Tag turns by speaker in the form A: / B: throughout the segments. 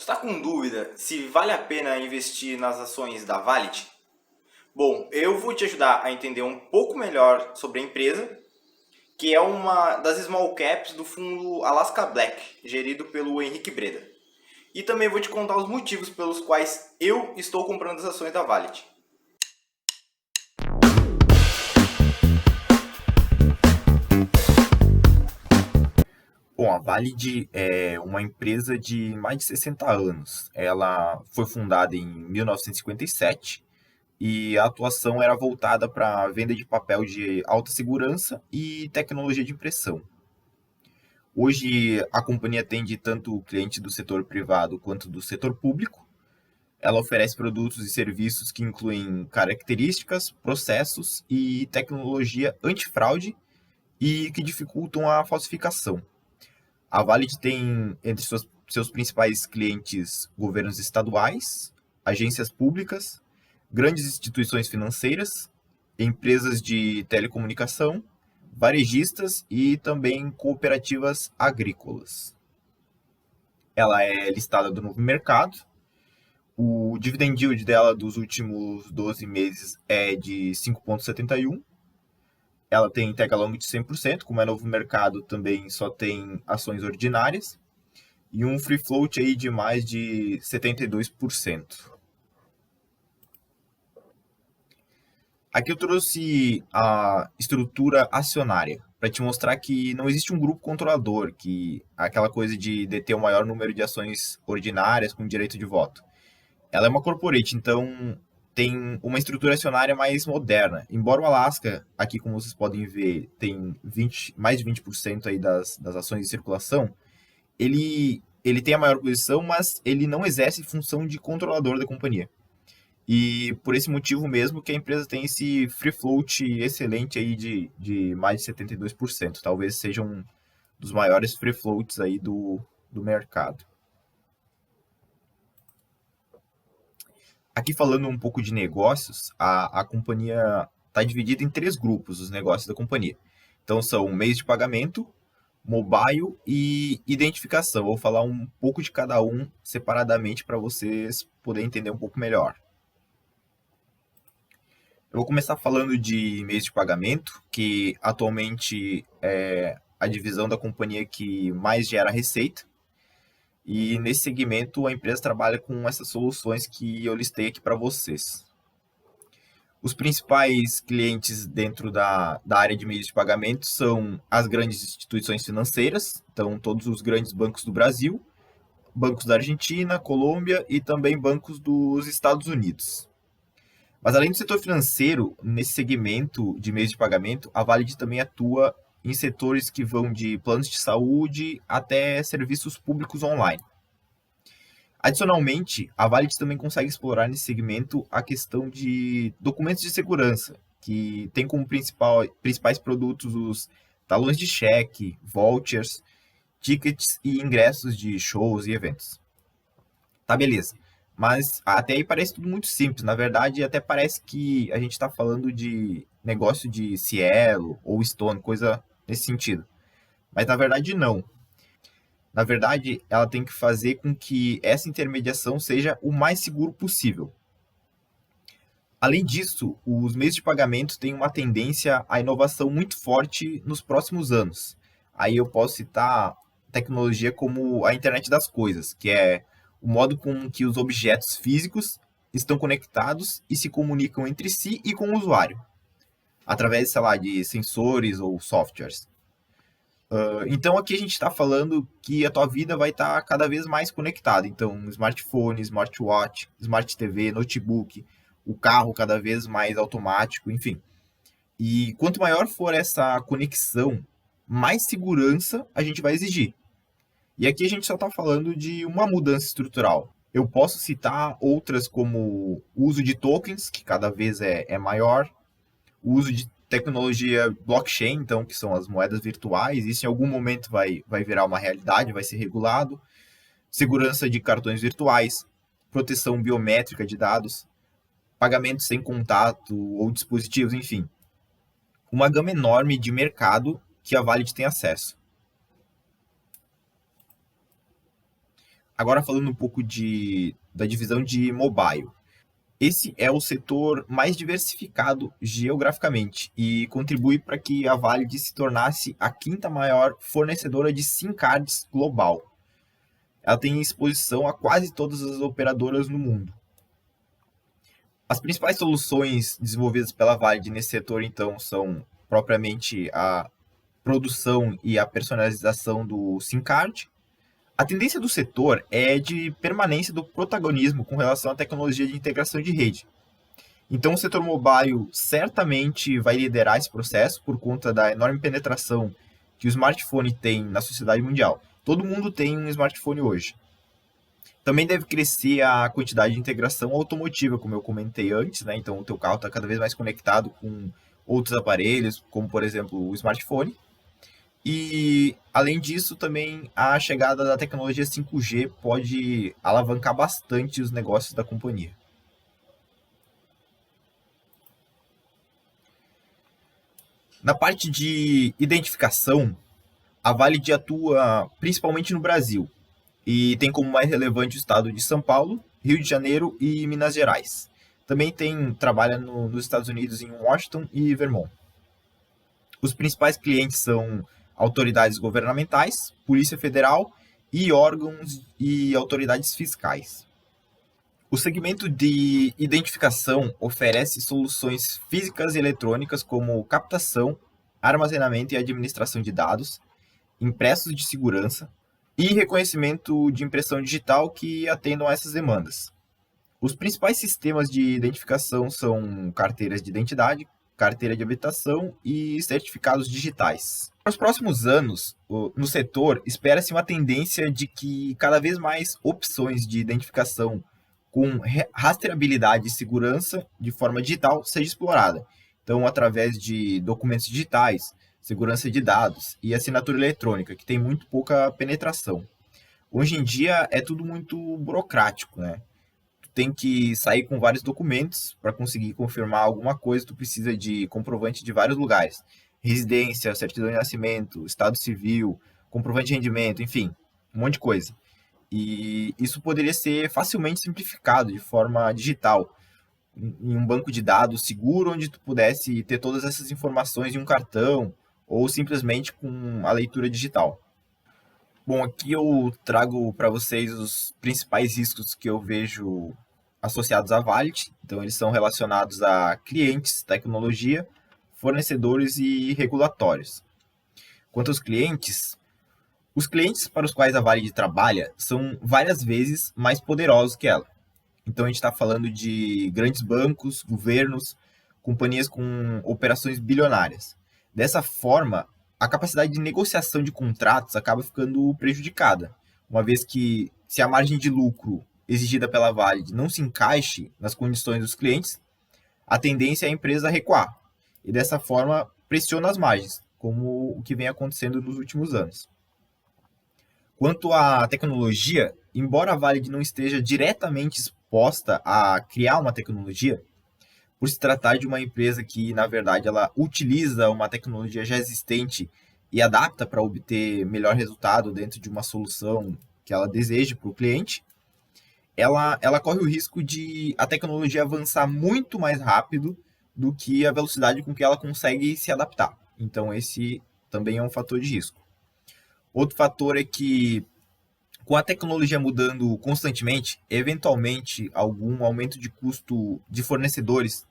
A: Está com dúvida se vale a pena investir nas ações da Valid? Bom, eu vou te ajudar a entender um pouco melhor sobre a empresa, que é uma das small caps do fundo Alaska Black, gerido pelo Henrique Breda. E também vou te contar os motivos pelos quais eu estou comprando as ações da Valid. Bom, a Valid é uma empresa de mais de 60 anos. Ela foi fundada em 1957 e a atuação era voltada para a venda de papel de alta segurança e tecnologia de impressão. Hoje, a companhia atende tanto clientes do setor privado quanto do setor público. Ela oferece produtos e serviços que incluem características, processos e tecnologia antifraude e que dificultam a falsificação. A Valid tem entre seus principais clientes governos estaduais, agências públicas, grandes instituições financeiras, empresas de telecomunicação, varejistas e também cooperativas agrícolas. Ela é listada no novo mercado. O dividend yield dela dos últimos 12 meses é de 5,71. Ela tem tag along de 100%, como é novo mercado, também só tem ações ordinárias. E um free float aí de mais de 72%. Aqui eu trouxe a estrutura acionária para te mostrar que não existe um grupo controlador, que aquela coisa de deter o maior número de ações ordinárias com direito de voto. Ela é uma corporate, então tem uma estrutura acionária mais moderna. Embora o Alaska, aqui como vocês podem ver, tem mais de 20% aí das ações em circulação, ele tem a maior posição, mas ele não exerce função de controlador da companhia. E por esse motivo mesmo que a empresa tem esse free float excelente aí de mais de 72%. Talvez seja um dos maiores free floats aí do mercado. Aqui falando um pouco de negócios, a companhia está dividida em 3 grupos, os negócios da companhia. Então são meios de pagamento, mobile e identificação. Vou falar um pouco de cada um separadamente para vocês poderem entender um pouco melhor. Eu vou começar falando de meios de pagamento, que atualmente é a divisão da companhia que mais gera receita. E nesse segmento a empresa trabalha com essas soluções que eu listei aqui para vocês. Os principais clientes dentro da área de meios de pagamento são as grandes instituições financeiras, então todos os grandes bancos do Brasil, bancos da Argentina, Colômbia e também bancos dos Estados Unidos. Mas além do setor financeiro, nesse segmento de meios de pagamento, a Valid também atua em setores que vão de planos de saúde até serviços públicos online. Adicionalmente, a Valid também consegue explorar nesse segmento a questão de documentos de segurança, que tem como principais produtos os talões de cheque, vouchers, tickets e ingressos de shows e eventos. Tá, beleza. Mas até aí parece tudo muito simples. Na verdade, até parece que a gente está falando de negócio de Cielo ou Stone, coisa nesse sentido. Mas na verdade, não. Na verdade, ela tem que fazer com que essa intermediação seja o mais seguro possível. Além disso, os meios de pagamento têm uma tendência à inovação muito forte nos próximos anos. Aí eu posso citar tecnologia como a internet das coisas, que é o modo com que os objetos físicos estão conectados e se comunicam entre si e com o usuário, através, sei lá, de sensores ou softwares. Então aqui a gente está falando que a tua vida vai estar cada vez mais conectada. Então, smartphone, smartwatch, smart TV, notebook, o carro cada vez mais automático, enfim. E quanto maior for essa conexão, mais segurança a gente vai exigir. E aqui a gente só está falando de uma mudança estrutural. Eu posso citar outras como o uso de tokens, que cada vez é maior, o uso de tecnologia blockchain, então, que são as moedas virtuais, isso em algum momento vai virar uma realidade, vai ser regulado, segurança de cartões virtuais, proteção biométrica de dados, pagamento sem contato ou dispositivos, enfim. Uma gama enorme de mercado que a Valid tem acesso. Agora falando um pouco da divisão de mobile. Esse é o setor mais diversificado geograficamente e contribui para que a Valid se tornasse a quinta maior fornecedora de SIM cards global. Ela tem exposição a quase todas as operadoras no mundo. As principais soluções desenvolvidas pela Valid nesse setor, então, são propriamente a produção e a personalização do SIM card. A tendência do setor é de permanência do protagonismo com relação à tecnologia de integração de rede. Então, o setor mobile certamente vai liderar esse processo por conta da enorme penetração que o smartphone tem na sociedade mundial. Todo mundo tem um smartphone hoje. Também deve crescer a quantidade de integração automotiva, como eu comentei antes, né? Então, o teu carro está cada vez mais conectado com outros aparelhos, como, por exemplo, o smartphone. E, além disso, também a chegada da tecnologia 5G pode alavancar bastante os negócios da companhia. Na parte de identificação, a Valid atua principalmente no Brasil e tem como mais relevante o estado de São Paulo, Rio de Janeiro e Minas Gerais. Também trabalha nos Estados Unidos em Washington e Vermont. Os principais clientes são autoridades governamentais, Polícia Federal e órgãos e autoridades fiscais. O segmento de identificação oferece soluções físicas e eletrônicas como captação, armazenamento e administração de dados, impressos de segurança e reconhecimento de impressão digital que atendam a essas demandas. Os principais sistemas de identificação são carteiras de identidade, carteira de habitação e certificados digitais. Nos próximos anos, no setor, espera-se uma tendência de que cada vez mais opções de identificação com rastreabilidade e segurança de forma digital seja explorada. Então, através de documentos digitais, segurança de dados e assinatura eletrônica, que tem muito pouca penetração. Hoje em dia é tudo muito burocrático, né? Tu tem que sair com vários documentos para conseguir confirmar alguma coisa, tu precisa de comprovante de vários lugares. Residência, certidão de nascimento, estado civil, comprovante de rendimento, enfim, um monte de coisa. E isso poderia ser facilmente simplificado de forma digital, em um banco de dados seguro, onde tu pudesse ter todas essas informações em um cartão ou simplesmente com a leitura digital. Bom, aqui eu trago para vocês os principais riscos que eu vejo associados à Valet. Então, eles são relacionados a clientes, tecnologia, fornecedores e regulatórios. Quanto aos clientes, os clientes para os quais a Valet trabalha são várias vezes mais poderosos que ela. Então, a gente está falando de grandes bancos, governos, companhias com operações bilionárias. Dessa forma, a capacidade de negociação de contratos acaba ficando prejudicada, uma vez que, se a margem de lucro exigida pela Valid não se encaixe nas condições dos clientes, a tendência é a empresa recuar, e dessa forma pressiona as margens, como o que vem acontecendo nos últimos anos. Quanto à tecnologia, embora a Valid não esteja diretamente exposta a criar uma tecnologia, por se tratar de uma empresa que, na verdade, ela utiliza uma tecnologia já existente e adapta para obter melhor resultado dentro de uma solução que ela deseja para o cliente, ela corre o risco de a tecnologia avançar muito mais rápido do que a velocidade com que ela consegue se adaptar. Então, esse também é um fator de risco. Outro fator é que, com a tecnologia mudando constantemente, eventualmente algum aumento de custo de fornecedores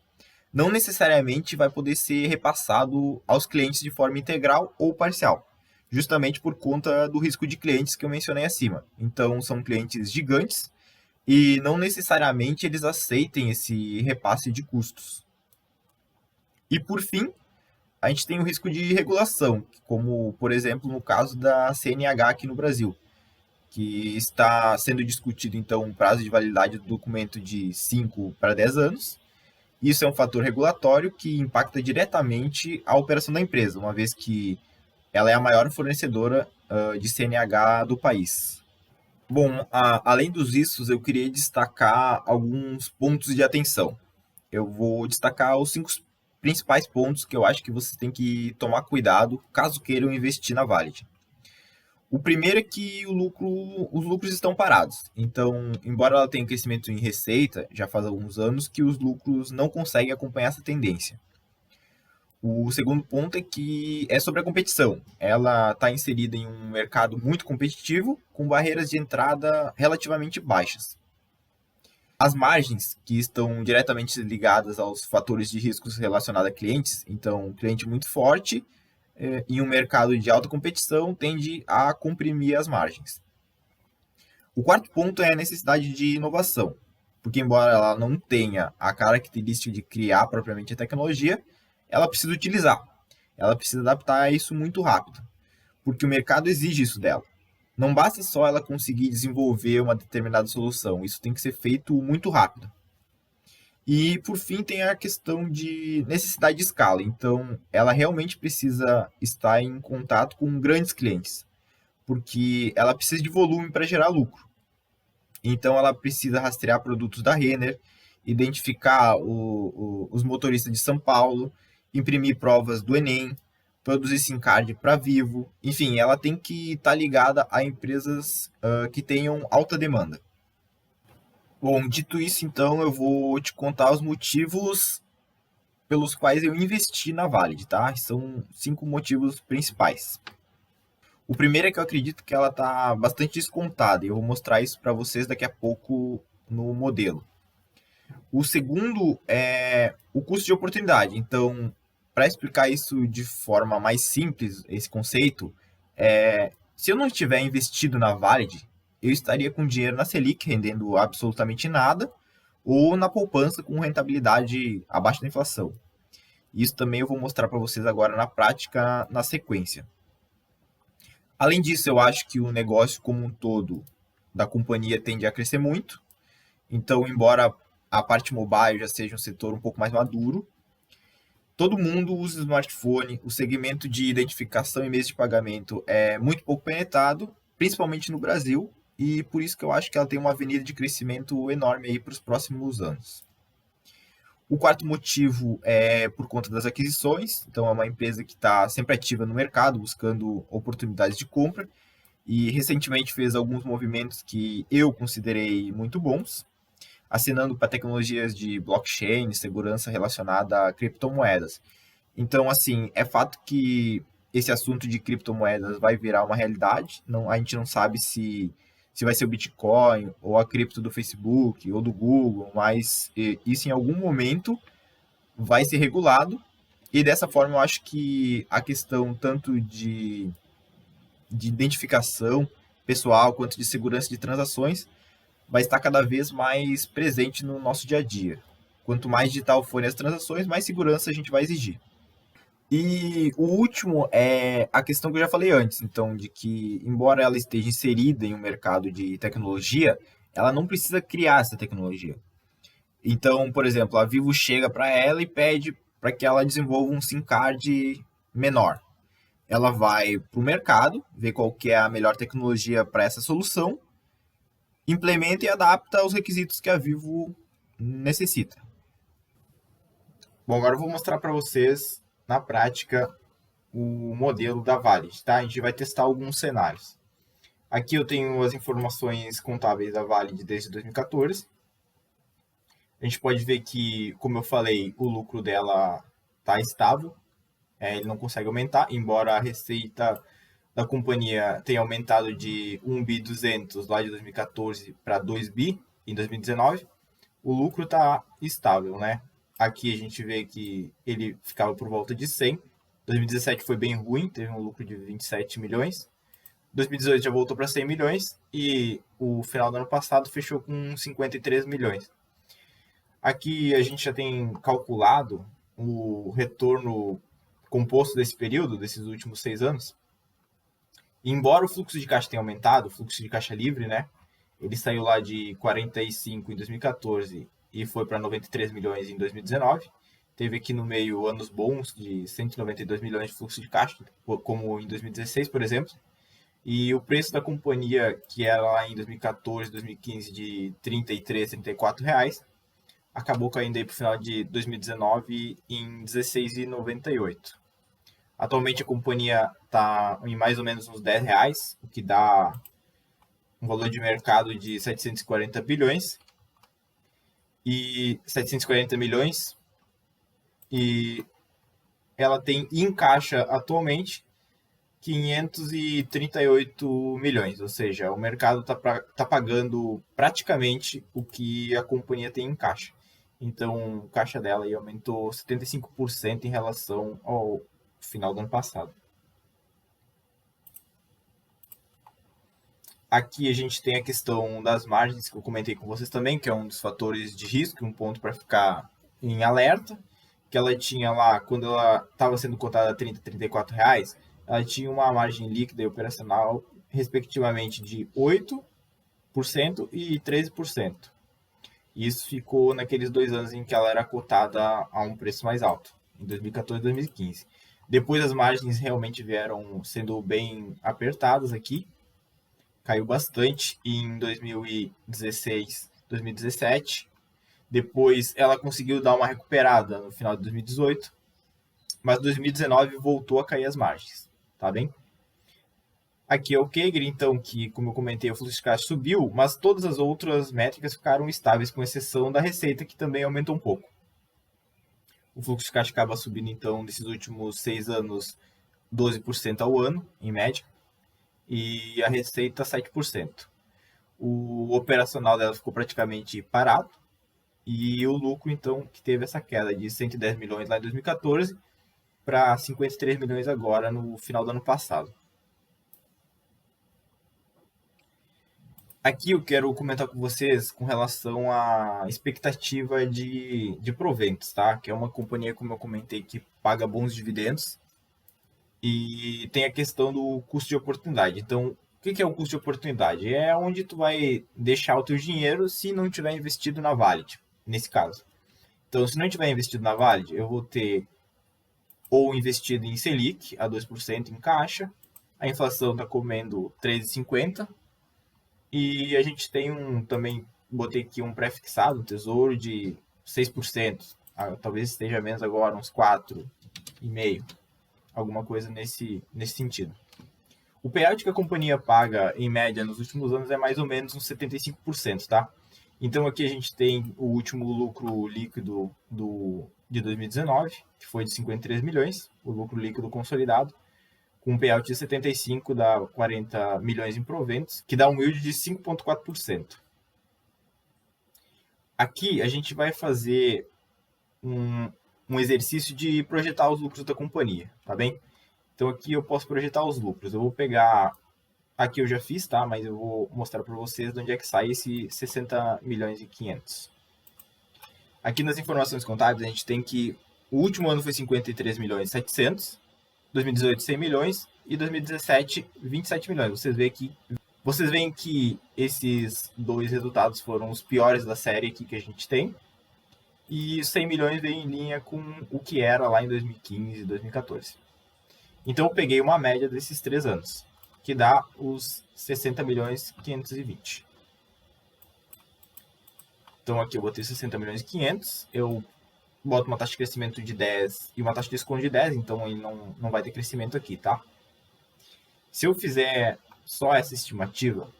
A: não necessariamente vai poder ser repassado aos clientes de forma integral ou parcial, justamente por conta do risco de clientes que eu mencionei acima. Então, são clientes gigantes e não necessariamente eles aceitem esse repasse de custos. E, por fim, a gente tem o risco de regulação, como, por exemplo, no caso da CNH aqui no Brasil, que está sendo discutido, então, um prazo de validade do documento de 5 para 10 anos. Isso é um fator regulatório que impacta diretamente a operação da empresa, uma vez que ela é a maior fornecedora de CNH do país. Bom, além dos riscos, eu queria destacar alguns pontos de atenção. Eu vou destacar os 5 principais pontos que eu acho que vocês têm que tomar cuidado caso queiram investir na Valid. O primeiro é que os lucros estão parados. Então, embora ela tenha crescimento em receita, já faz alguns anos que os lucros não conseguem acompanhar essa tendência. O segundo ponto é que é sobre a competição. Ela está inserida em um mercado muito competitivo, com barreiras de entrada relativamente baixas. As margens, que estão diretamente ligadas aos fatores de riscos relacionados a clientes, então, um cliente muito forte em um mercado de alta competição tende a comprimir as margens. O quarto ponto é a necessidade de inovação, porque embora ela não tenha a característica de criar propriamente a tecnologia, ela precisa utilizar, ela precisa adaptar isso muito rápido, porque o mercado exige isso dela. Não basta só ela conseguir desenvolver uma determinada solução, isso tem que ser feito muito rápido. E por fim tem a questão de necessidade de escala. Então, ela realmente precisa estar em contato com grandes clientes, porque ela precisa de volume para gerar lucro. Então, ela precisa rastrear produtos da Renner, identificar os motoristas de São Paulo, imprimir provas do Enem, produzir SIM card para Vivo. Enfim, ela tem que estar ligada a empresas que tenham alta demanda. Bom, dito isso, então, eu vou te contar os motivos pelos quais eu investi na Valid, tá? São 5 motivos principais. O primeiro é que eu acredito que ela está bastante descontada e eu vou mostrar isso para vocês daqui a pouco no modelo. O segundo é o custo de oportunidade. Então, para explicar isso de forma mais simples, esse conceito, se eu não tiver investido na Valid, eu estaria com dinheiro na Selic rendendo absolutamente nada ou na poupança com rentabilidade abaixo da inflação. Isso também eu vou mostrar para vocês agora na prática, na sequência. Além disso, eu acho que o negócio como um todo da companhia tende a crescer muito. Então, embora a parte mobile já seja um setor um pouco mais maduro, todo mundo usa smartphone, o segmento de identificação e meios de pagamento é muito pouco penetrado, principalmente no Brasil, e por isso que eu acho que ela tem uma avenida de crescimento enorme aí para os próximos anos. O quarto motivo é por conta das aquisições, então é uma empresa que está sempre ativa no mercado, buscando oportunidades de compra, e recentemente fez alguns movimentos que eu considerei muito bons, assinando para tecnologias de blockchain, segurança relacionada a criptomoedas. Então, assim, é fato que esse assunto de criptomoedas vai virar uma realidade. Não, a gente não sabe se vai ser o Bitcoin ou a cripto do Facebook ou do Google, mas isso em algum momento vai ser regulado. E dessa forma eu acho que a questão tanto de identificação pessoal quanto de segurança de transações vai estar cada vez mais presente no nosso dia a dia. Quanto mais digital forem as transações, mais segurança a gente vai exigir. E o último é a questão que eu já falei antes, então, de que, embora ela esteja inserida em um mercado de tecnologia, ela não precisa criar essa tecnologia. Então, por exemplo, a Vivo chega para ela e pede para que ela desenvolva um SIM card menor. Ela vai para o mercado, vê qual que é a melhor tecnologia para essa solução, implementa e adapta aos requisitos que a Vivo necessita. Bom, agora eu vou mostrar para vocês, na prática, o modelo da Valid, tá? A gente vai testar alguns cenários. Aqui eu tenho as informações contábeis da Valid desde 2014. A gente pode ver que, como eu falei, o lucro dela está estável, ele não consegue aumentar, embora a receita da companhia tenha aumentado de 1 bi 200 lá de 2014 para 2 bi em 2019, o lucro está estável, né? Aqui a gente vê que ele ficava por volta de 100. 2017 foi bem ruim, teve um lucro de 27 milhões. 2018 já voltou para 100 milhões e o final do ano passado fechou com 53 milhões. Aqui a gente já tem calculado o retorno composto desse período, desses últimos 6 anos. E embora o fluxo de caixa tenha aumentado, o fluxo de caixa livre, né? Ele saiu lá de 45 em 2014 e foi para 93 milhões em 2019. Teve aqui no meio anos bons de 192 milhões de fluxo de caixa, como em 2016, por exemplo. E o preço da companhia, que era lá em 2014, 2015 de 33, 34 reais, acabou caindo aí para o final de 2019 em 16,98. Atualmente a companhia está em mais ou menos uns R$ 10, o que dá um valor de mercado de 740 bilhões e 740 milhões, e ela tem em caixa atualmente 538 milhões, ou seja, o mercado tá pagando praticamente o que a companhia tem em caixa. Então, o caixa dela aí aumentou 75% em relação ao final do ano passado. Aqui a gente tem a questão das margens, que eu comentei com vocês também, que é um dos fatores de risco, um ponto para ficar em alerta, que ela tinha lá, quando ela estava sendo cotada a 30, R$ 34, ela tinha uma margem líquida e operacional, respectivamente, de 8% e 13%. Isso ficou naqueles 2 anos em que ela era cotada a um preço mais alto, em 2014 e 2015. Depois as margens realmente vieram sendo bem apertadas aqui, caiu bastante em 2016, 2017. Depois ela conseguiu dar uma recuperada no final de 2018, mas 2019 voltou a cair as margens, tá bem? Aqui é o Kegre, então, que, como eu comentei, o fluxo de caixa subiu, mas todas as outras métricas ficaram estáveis, com exceção da receita, que também aumentou um pouco. O fluxo de caixa acaba subindo, então, nesses últimos 6 anos, 12% ao ano, em média, e a receita 7%. O operacional dela ficou praticamente parado, e o lucro, então, que teve essa queda de 110 milhões lá em 2014 para 53 milhões agora no final do ano passado. Aqui eu quero comentar com vocês com relação à expectativa de proventos, tá? Que é uma companhia, como eu comentei, que paga bons dividendos e tem a questão do custo de oportunidade. Então, o que é o custo de oportunidade? É onde tu vai deixar o teu dinheiro se não tiver investido na Valid, nesse caso. Então, se não tiver investido na Valid, eu vou ter ou investido em Selic, a 2% em caixa, a inflação está comendo 3,50, e a gente tem também, botei aqui um pré-fixado, um tesouro de 6%, talvez esteja menos agora, uns 4,5%, alguma coisa nesse sentido. O payout que a companhia paga, em média, nos últimos anos é mais ou menos uns 75%, tá? Então aqui a gente tem o último lucro líquido de 2019, que foi de 53 milhões, o lucro líquido consolidado, com um payout de 75 dá 40 milhões em proventos, que dá um yield de 5,4%. Aqui a gente vai fazer um exercício de projetar os lucros da companhia, tá bem? Então aqui eu posso projetar os lucros. Eu vou pegar, aqui eu já fiz, tá? Mas eu vou mostrar para vocês de onde é que sai esse 60 milhões e 500. Aqui nas informações contábeis a gente tem que o último ano foi 53 milhões e 700, 2018 100 milhões e 2017 27 milhões. Vocês veem que esses dois resultados foram os piores da série aqui que a gente tem. E 100 milhões vem em linha com o que era lá em 2015 e 2014. Então eu peguei uma média desses 3 anos, que dá os 60 milhões 520. Então aqui eu botei 60 milhões e 500, eu boto uma taxa de crescimento de 10 e uma taxa de desconto de 10, então ele não vai ter crescimento aqui, tá? Se eu fizer só essa estimativa,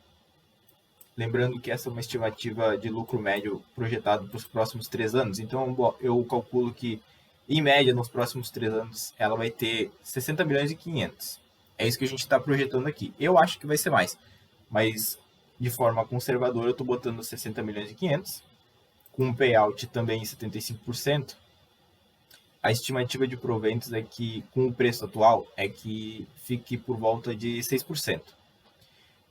A: lembrando que essa é uma estimativa de lucro médio projetado para os próximos 3 anos, então eu calculo que, em média, nos próximos 3 anos, ela vai ter 60 milhões e 500. É isso que a gente está projetando aqui. Eu acho que vai ser mais, mas de forma conservadora eu estou botando 60 milhões e 500, com um payout também em 75%. A estimativa de proventos é que, com o preço atual, é que fique por volta de 6%.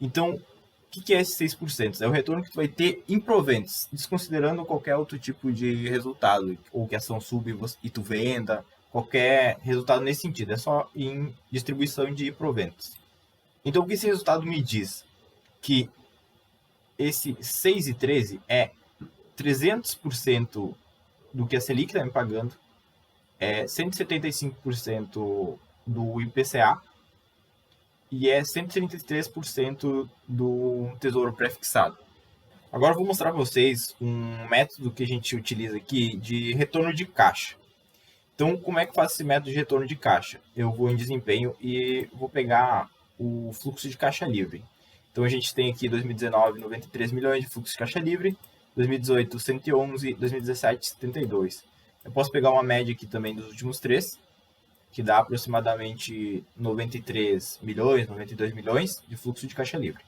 A: Então, o que é esse 6%? É o retorno que tu vai ter em proventos, desconsiderando qualquer outro tipo de resultado, ou que a ação suba e tu venda, qualquer resultado nesse sentido, é só em distribuição de proventos. Então, o que esse resultado me diz? Que esse 6,13 é 300% do que a Selic está me pagando, é 175% do IPCA e é 133% do tesouro pré-fixado. Agora eu vou mostrar para vocês um método que a gente utiliza aqui de retorno de caixa. Então, como é que faz esse método de retorno de caixa? Eu vou em desempenho e vou pegar o fluxo de caixa livre. Então, a gente tem aqui 2019, 93 milhões de fluxo de caixa livre, 2018, 111, 2017, 72. Eu posso pegar uma média aqui também dos últimos três, que dá aproximadamente 93 milhões, 92 milhões de fluxo de caixa livre.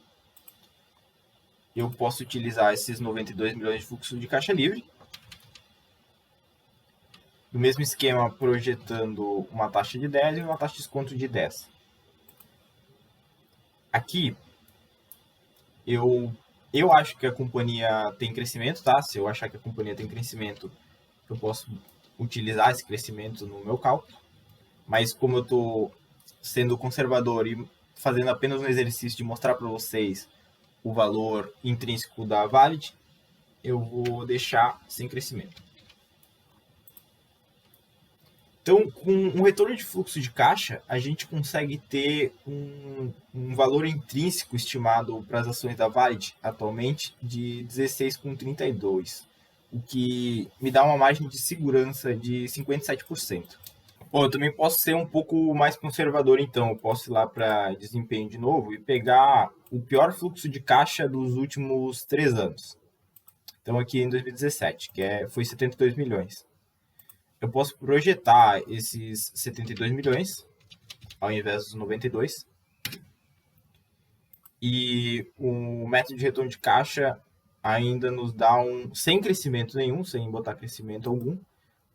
A: Eu posso utilizar esses 92 milhões de fluxo de caixa livre do mesmo esquema, projetando uma taxa de 10 e uma taxa de desconto de 10. Aqui, eu acho que a companhia tem crescimento, tá? Se eu achar que a companhia tem crescimento, eu posso utilizar esse crescimento no meu cálculo. Mas como eu estou sendo conservador e fazendo apenas um exercício de mostrar para vocês o valor intrínseco da Valid, eu vou deixar sem crescimento. Então, com um retorno de fluxo de caixa, a gente consegue ter um valor intrínseco estimado para as ações da Valid atualmente de 16,32, o que me dá uma margem de segurança de 57%. Bom, eu também posso ser um pouco mais conservador, então. Eu posso ir lá para desempenho de novo e pegar o pior fluxo de caixa dos últimos 3 anos. Então, aqui em 2017, foi 72 milhões. Eu posso projetar esses 72 milhões, ao invés dos 92. E o método de retorno de caixa ainda nos dá sem crescimento nenhum, sem botar crescimento algum,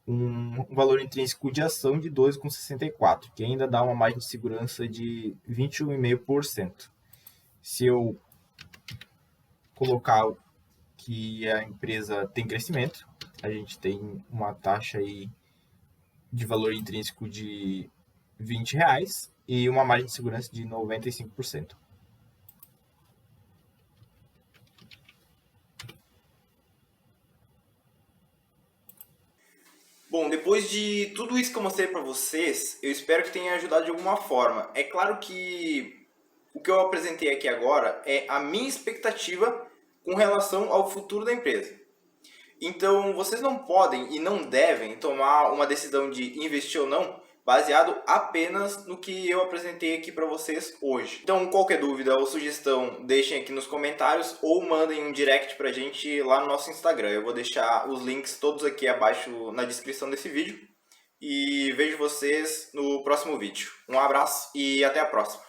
A: um valor intrínseco de ação de 12,64, que ainda dá uma margem de segurança de 21,5%. Se eu colocar que a empresa tem crescimento, a gente tem uma taxa aí de valor intrínseco de R$20 e uma margem de segurança de 95%.
B: Bom, depois de tudo isso que eu mostrei para vocês, eu espero que tenha ajudado de alguma forma. É claro que o que eu apresentei aqui agora é a minha expectativa com relação ao futuro da empresa. Então, vocês não podem e não devem tomar uma decisão de investir ou não baseado apenas no que eu apresentei aqui para vocês hoje. Então, qualquer dúvida ou sugestão, deixem aqui nos comentários ou mandem um direct para a gente lá no nosso Instagram. Eu vou deixar os links todos aqui abaixo na descrição desse vídeo. E vejo vocês no próximo vídeo. Um abraço e até a próxima!